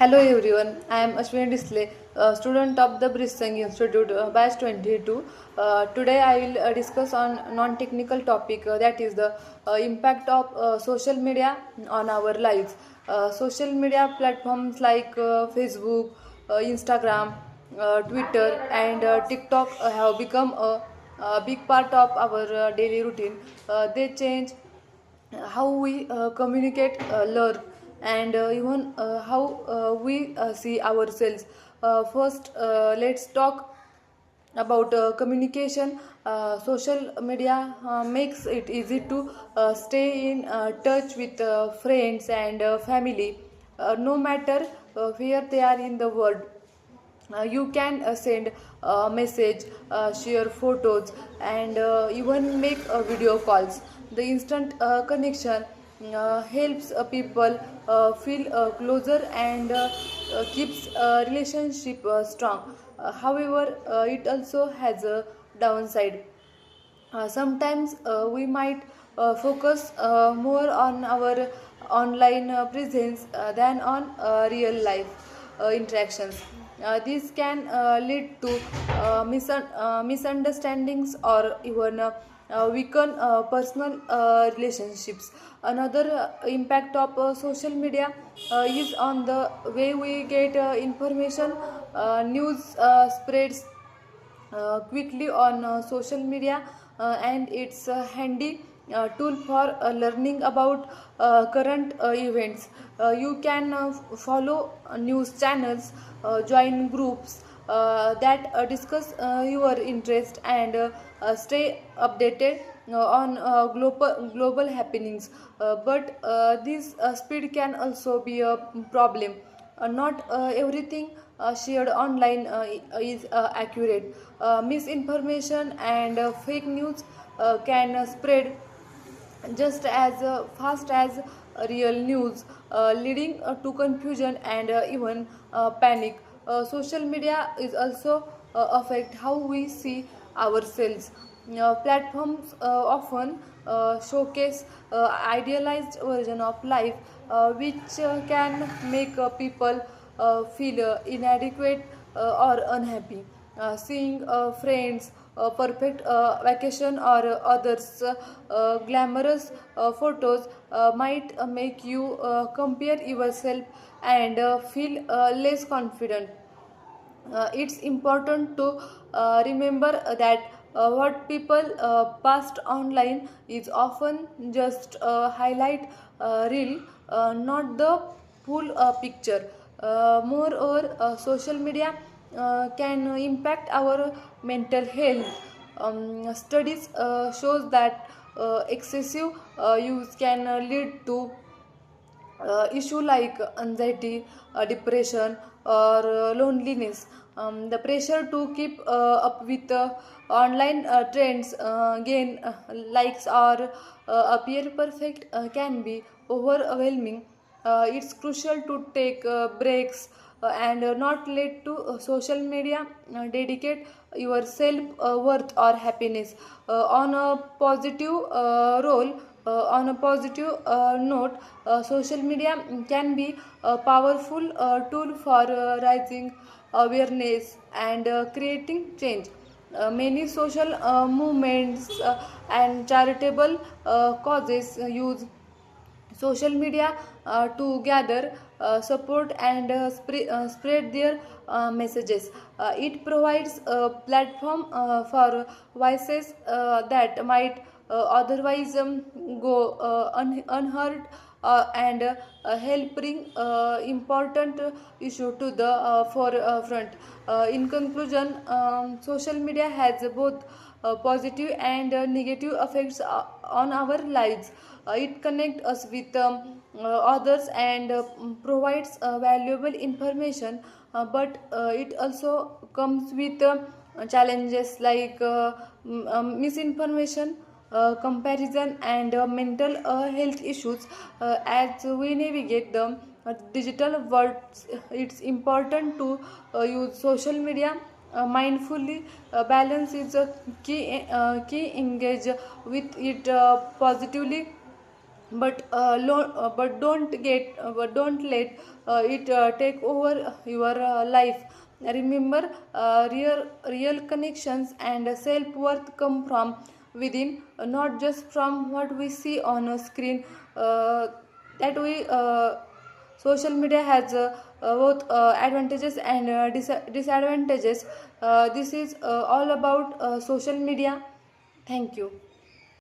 Hello everyone, I am Ashwini Disle, student of the Bristol Institute, batch 22. Today I will discuss on non-technical topic that is the impact of social media on our lives. Social media platforms like Facebook, Instagram, Twitter and TikTok have become a big part of our daily routine. They change how we communicate, learn, and even how we see ourselves. First, let's talk about communication. Social media makes it easy to stay in touch with friends and family, no matter where they are in the world. You can send a message, share photos, and even make video calls. The instant connection helps people feel closer and keeps relationship strong. However, it also has a downside. Sometimes we might focus more on our online presence than on real life interactions. This can lead to misunderstandings or even weaken personal relationships. Another impact of social media is on the way we get information. News spreads quickly on social media, and it's a handy tool for learning about current events. You can follow news channels, join groups that discuss your interest, and stay updated on global happenings. But this speed can also be a problem. Not everything shared online is accurate. Misinformation and fake news can spread just as fast as real news, leading to confusion and even panic. Social media is also affect how we see ourselves. Platforms often showcase idealized version of life, which can make people feel inadequate or unhappy. Seeing friends perfect vacation or others glamorous photos might make you compare yourself and feel less confident. It's important to remember that what people post online is often just a highlight reel, not the full picture. Moreover, social media can impact our mental health. Studies shows that excessive use can lead to issue like anxiety, depression, or loneliness. The pressure to keep up with online trends, gain likes, or appear perfect can be overwhelming. It's crucial to take breaks and not let to social media dedicate your self worth or happiness. On a positive note, social media can be a powerful tool for raising awareness and creating change. Many social movements and charitable causes use social media to gather support and spread their messages. It provides a platform for voices that might otherwise go unheard, and help bring important issue to the forefront. In conclusion, social media has both positive and negative effects on our lives. It connects us with others and provides valuable information, but it also comes with challenges like misinformation, comparison, and mental health issues. As we navigate the digital world, it's important to use social media mindfully. Balance is a key. Engage with it positively, but don't let it take over your life. Remember, real connections and self worth come from within, not just from what we see on a screen. That we Social media has both advantages and disadvantages. This is all about social media. Thank you.